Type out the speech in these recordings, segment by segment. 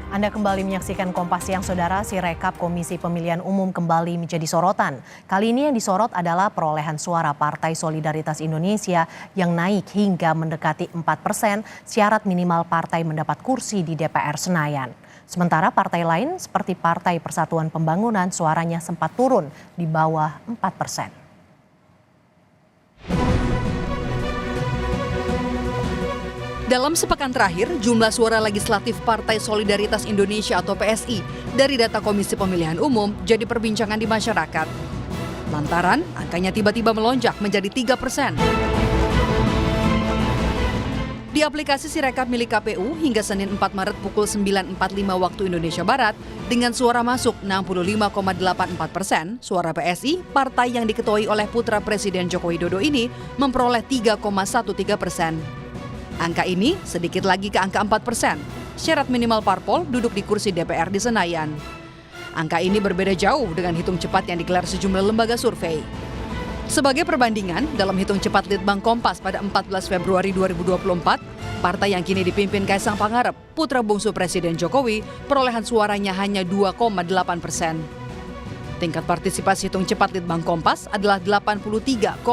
Anda kembali menyaksikan Kompas Siang, Saudara. Sirekap Komisi Pemilihan Umum kembali menjadi sorotan. Kali ini yang disorot adalah perolehan suara Partai Solidaritas Indonesia yang naik hingga mendekati 4%, syarat minimal partai mendapat kursi di DPR Senayan. Sementara partai lain seperti Partai Persatuan Pembangunan suaranya sempat turun di bawah 4%. Dalam sepekan terakhir, jumlah suara legislatif Partai Solidaritas Indonesia atau PSI dari data Komisi Pemilihan Umum jadi perbincangan di masyarakat. Lantaran angkanya tiba-tiba melonjak menjadi 3%. Di aplikasi Sirekap milik KPU hingga Senin 4 Maret pukul 9.45 waktu Indonesia Barat, dengan suara masuk 65,84%, suara PSI, partai yang diketuai oleh putra Presiden Joko Widodo ini, memperoleh 3,13%. Angka ini sedikit lagi ke angka 4%. Syarat minimal parpol duduk di kursi DPR di Senayan. Angka ini berbeda jauh dengan hitung cepat yang digelar sejumlah lembaga survei. Sebagai perbandingan, dalam hitung cepat Litbang Kompas pada 14 Februari 2024, partai yang kini dipimpin Kaisang Pangarep, putra bungsu Presiden Jokowi, perolehan suaranya hanya 2,8%. Tingkat partisipasi hitung cepat Litbang Kompas adalah 83,8%.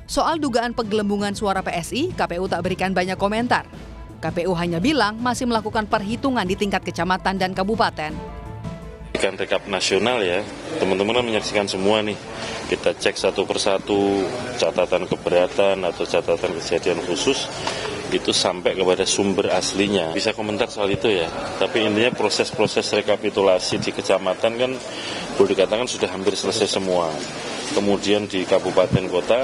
Soal dugaan penggelembungan suara PSI, KPU tak berikan banyak komentar. KPU hanya bilang masih melakukan perhitungan di tingkat kecamatan dan kabupaten. Kan rekap nasional ya, teman-teman menyaksikan semua nih. Kita cek satu persatu catatan keberatan atau catatan kejadian khusus, itu sampai kepada sumber aslinya. Bisa komentar soal itu ya, tapi intinya proses-proses rekapitulasi di kecamatan kan boleh dikatakan sudah hampir selesai semua. Kemudian di kabupaten kota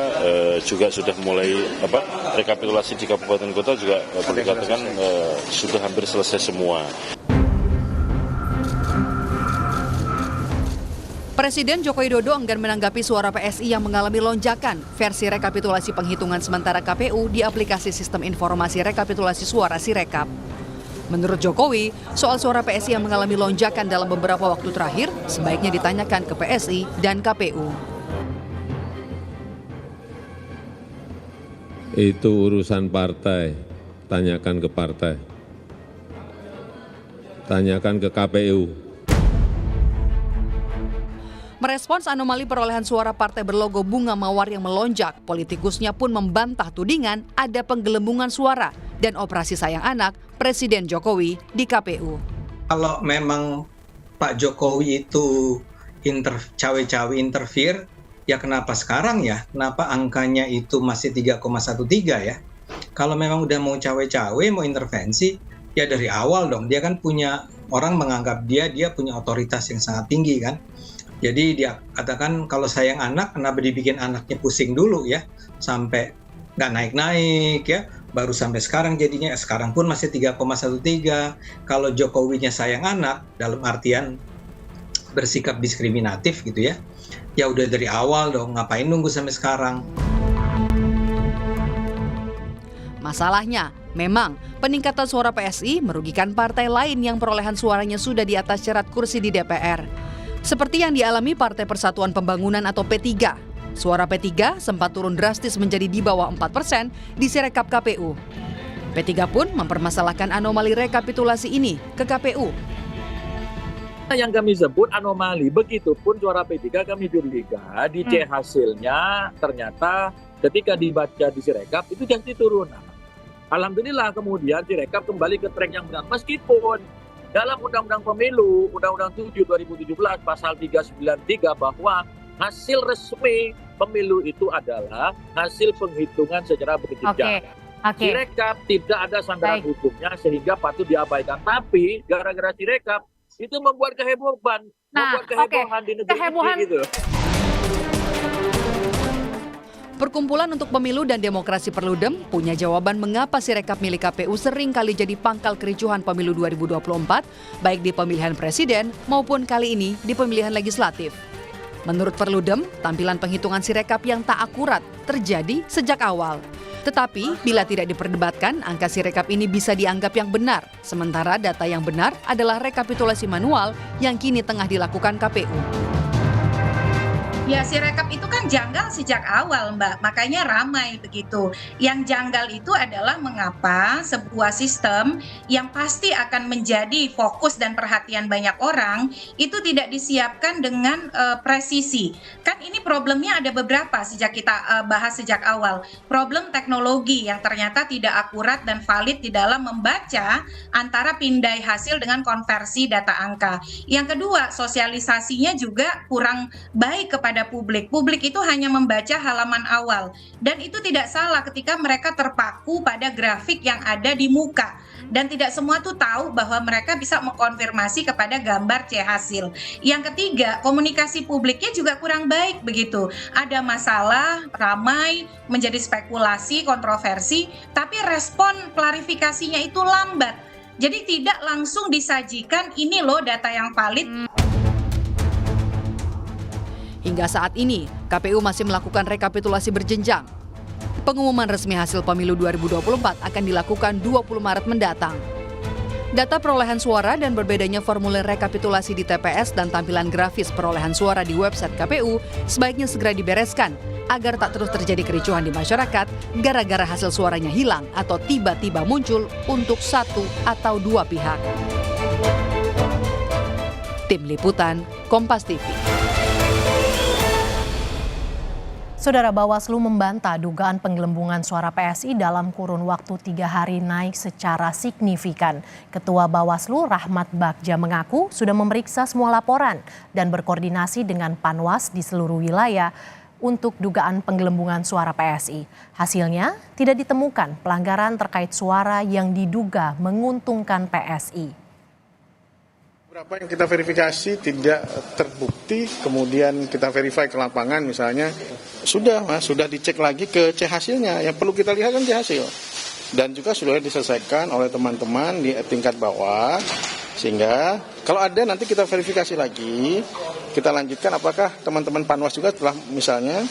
juga sudah mulai rekapitulasi di kabupaten kota juga boleh dikatakan sudah hampir selesai semua. Presiden Joko Widodo enggan menanggapi suara PSI yang mengalami lonjakan versi rekapitulasi penghitungan sementara KPU di aplikasi Sistem Informasi Rekapitulasi Suara Sirekap. Menurut Jokowi, soal suara PSI yang mengalami lonjakan dalam beberapa waktu terakhir sebaiknya ditanyakan ke PSI dan KPU. Itu urusan partai, tanyakan ke partai, tanyakan ke KPU. Merespons anomali perolehan suara partai berlogo bunga mawar yang melonjak, politikusnya pun membantah tudingan ada penggelembungan suara dan operasi sayang anak Presiden Jokowi di KPU. Kalau memang Pak Jokowi itu cawe-cawe interfere, ya kenapa sekarang ya? Kenapa angkanya itu masih 3,13 ya? Kalau memang udah mau cawe-cawe, mau intervensi, ya dari awal dong. Dia kan punya, orang menganggap dia punya otoritas yang sangat tinggi kan. Jadi dia katakan kalau sayang anak, kenapa dibikin anaknya pusing dulu ya? Sampai nggak naik-naik ya. Baru sampai sekarang jadinya, sekarang pun masih 3,13. Kalau Jokowinya sayang anak, dalam artian bersikap diskriminatif gitu ya. Ya udah dari awal dong, ngapain nunggu sampai sekarang? Masalahnya, memang peningkatan suara PSI merugikan partai lain yang perolehan suaranya sudah di atas syarat kursi di DPR. Seperti yang dialami Partai Persatuan Pembangunan atau P3. Suara P3 sempat turun drastis menjadi di bawah 4% di Sirekap KPU. P3 pun mempermasalahkan anomali rekapitulasi ini ke KPU. Yang kami sebut anomali, begitupun suara P3 kami curiga dicek hasilnya ternyata ketika dibaca di Sirekap itu jadi turun. Alhamdulillah kemudian Sirekap kembali ke track yang benar meskipun dalam Undang-Undang Pemilu, Undang-Undang 7 2017 pasal 393 bahwa hasil resmi pemilu itu adalah hasil penghitungan secara berjenjang. Sirekap tidak ada sandaran hukumnya sehingga patut diabaikan. Tapi gara-gara Sirekap itu membuat kehebohan, di negeri ini gitu. Perkumpulan untuk Pemilu dan Demokrasi Perludem punya jawaban mengapa Sirekap milik KPU sering kali jadi pangkal kericuhan pemilu 2024, baik di pemilihan presiden maupun kali ini di pemilihan legislatif. Menurut Perludem, tampilan penghitungan Sirekap yang tak akurat terjadi sejak awal. Tetapi bila tidak diperdebatkan, angka Sirekap ini bisa dianggap yang benar. Sementara data yang benar adalah rekapitulasi manual yang kini tengah dilakukan KPU. Ya, Sirekap itu kan janggal sejak awal, Mbak. Makanya ramai begitu. Yang janggal itu adalah mengapa sebuah sistem yang pasti akan menjadi fokus dan perhatian banyak orang itu tidak disiapkan dengan presisi. Kan ini problemnya ada beberapa sejak kita bahas sejak awal. Problem teknologi yang ternyata tidak akurat dan valid di dalam membaca antara pindai hasil dengan konversi data angka. Yang kedua, sosialisasinya juga kurang baik kepada publik. Publik itu hanya membaca halaman awal dan itu tidak salah ketika mereka terpaku pada grafik yang ada di muka dan tidak semua tuh tahu bahwa mereka bisa mengkonfirmasi kepada gambar C hasil. Yang ketiga, komunikasi publiknya juga kurang baik begitu. Ada masalah, ramai, menjadi spekulasi, kontroversi, tapi respon klarifikasinya itu lambat. Jadi tidak langsung disajikan ini loh data yang valid. Hingga saat ini, KPU masih melakukan rekapitulasi berjenjang. Pengumuman resmi hasil pemilu 2024 akan dilakukan 20 Maret mendatang. Data perolehan suara dan berbedanya formulir rekapitulasi di TPS dan tampilan grafis perolehan suara di website KPU sebaiknya segera dibereskan agar tak terus terjadi kericuhan di masyarakat gara-gara hasil suaranya hilang atau tiba-tiba muncul untuk satu atau dua pihak. Tim Liputan, Kompas TV. Saudara, Bawaslu membantah dugaan penggelembungan suara PSI dalam kurun waktu 3 hari naik secara signifikan. Ketua Bawaslu Rahmat Bagja mengaku sudah memeriksa semua laporan dan berkoordinasi dengan Panwas di seluruh wilayah untuk dugaan penggelembungan suara PSI. Hasilnya tidak ditemukan pelanggaran terkait suara yang diduga menguntungkan PSI. Beberapa yang kita verifikasi tidak terbukti, kemudian kita verify ke lapangan misalnya, sudah dicek lagi ke C hasilnya, yang perlu kita lihat kan C hasil. Dan juga sudah diselesaikan oleh teman-teman di tingkat bawah, sehingga kalau ada nanti kita verifikasi lagi, kita lanjutkan apakah teman-teman Panwas juga telah misalnya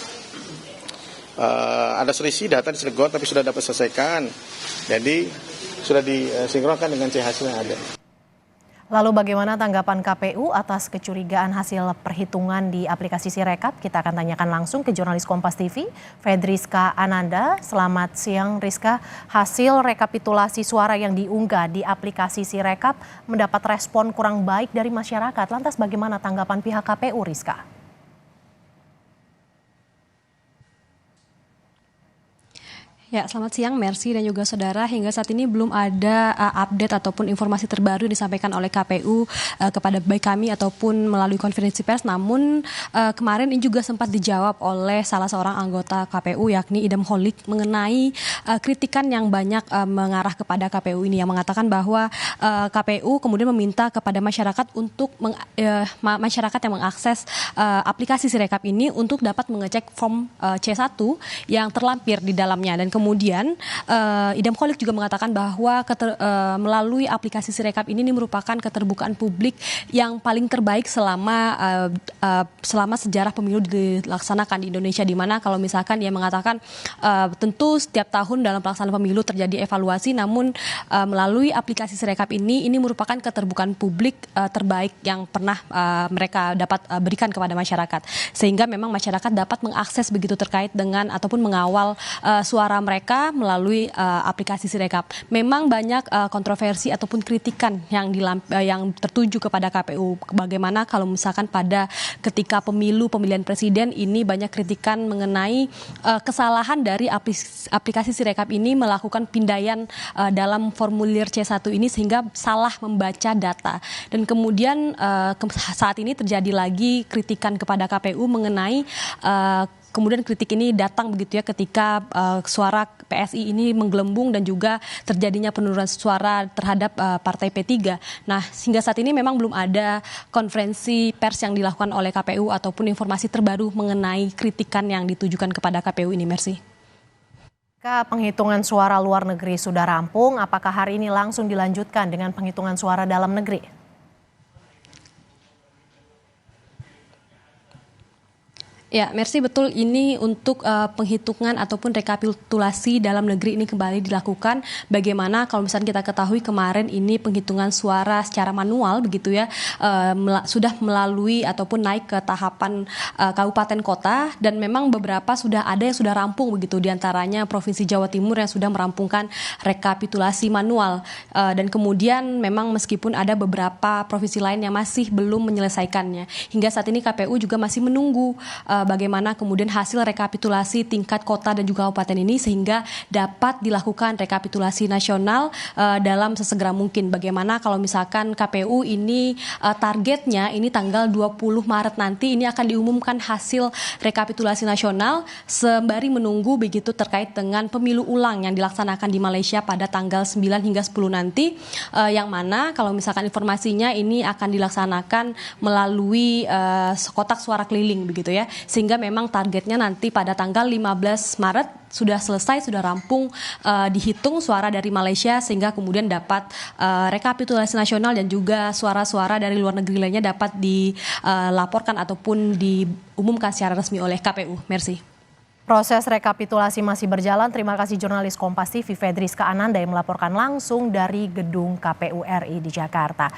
ada selisih data di Cilegon tapi sudah dapat selesaikan, jadi sudah disinkronkan dengan C hasil yang ada. Lalu bagaimana tanggapan KPU atas kecurigaan hasil perhitungan di aplikasi Sirekap? Kita akan tanyakan langsung ke jurnalis Kompas TV, Fedriska Ananda. Selamat siang Rizka, hasil rekapitulasi suara yang diunggah di aplikasi Sirekap mendapat respon kurang baik dari masyarakat. Lantas bagaimana tanggapan pihak KPU, Rizka? Ya, selamat siang Mercy dan juga saudara. Hingga saat ini belum ada update ataupun informasi terbaru disampaikan oleh KPU kepada baik kami ataupun melalui konferensi pers. Namun kemarin ini juga sempat dijawab oleh salah seorang anggota KPU yakni Idam Holik mengenai kritikan yang banyak mengarah kepada KPU ini, yang mengatakan bahwa KPU kemudian meminta kepada masyarakat untuk masyarakat yang mengakses aplikasi Sirekap ini untuk dapat mengecek form C1 yang terlampir di dalamnya. Dan kemudian Idam Holik juga mengatakan bahwa melalui aplikasi Sirekap ini merupakan keterbukaan publik yang paling terbaik selama sejarah pemilu dilaksanakan di Indonesia, di mana kalau misalkan dia mengatakan tentu setiap tahun dalam pelaksanaan pemilu terjadi evaluasi, namun melalui aplikasi Sirekap ini merupakan keterbukaan publik terbaik yang pernah mereka dapat berikan kepada masyarakat, sehingga memang masyarakat dapat mengakses begitu terkait dengan ataupun mengawal suara mereka melalui aplikasi Sirekap. Memang banyak kontroversi ataupun kritikan yang tertuju kepada KPU. Bagaimana kalau misalkan pada ketika pemilihan presiden ini banyak kritikan mengenai kesalahan dari aplikasi Sirekap ini melakukan pindaian dalam formulir C1 ini sehingga salah membaca data. Dan kemudian saat ini terjadi lagi kritikan kepada KPU mengenai kemudian kritik ini datang begitu ya ketika suara PSI ini menggelembung dan juga terjadinya penurunan suara terhadap partai P3. Nah, hingga saat ini memang belum ada konferensi pers yang dilakukan oleh KPU ataupun informasi terbaru mengenai kritikan yang ditujukan kepada KPU ini, Mercy. Penghitungan suara luar negeri sudah rampung, apakah hari ini langsung dilanjutkan dengan penghitungan suara dalam negeri? Ya, Mercy, betul, ini untuk penghitungan ataupun rekapitulasi dalam negeri ini kembali dilakukan. Bagaimana kalau misalnya kita ketahui kemarin ini penghitungan suara secara manual begitu ya, sudah melalui ataupun naik ke tahapan kabupaten kota, dan memang beberapa sudah ada yang sudah rampung begitu, diantaranya Provinsi Jawa Timur yang sudah merampungkan rekapitulasi manual, dan kemudian memang meskipun ada beberapa provinsi lain yang masih belum menyelesaikannya. Hingga saat ini KPU juga masih menunggu bagaimana kemudian hasil rekapitulasi tingkat kota dan juga kabupaten ini sehingga dapat dilakukan rekapitulasi nasional dalam sesegera mungkin. Bagaimana kalau misalkan KPU ini targetnya ini tanggal 20 Maret nanti ini akan diumumkan hasil rekapitulasi nasional sembari menunggu begitu terkait dengan pemilu ulang yang dilaksanakan di Malaysia pada tanggal 9 hingga 10 nanti, yang mana kalau misalkan informasinya ini akan dilaksanakan melalui kotak suara keliling begitu ya. Sehingga memang targetnya nanti pada tanggal 15 Maret sudah selesai, sudah rampung dihitung suara dari Malaysia sehingga kemudian dapat rekapitulasi nasional dan juga suara-suara dari luar negeri lainnya dapat dilaporkan ataupun diumumkan secara resmi oleh KPU. Mercy. Proses rekapitulasi masih berjalan. Terima kasih jurnalis Kompas TV Fedriska Ananda yang melaporkan langsung dari gedung KPU RI di Jakarta.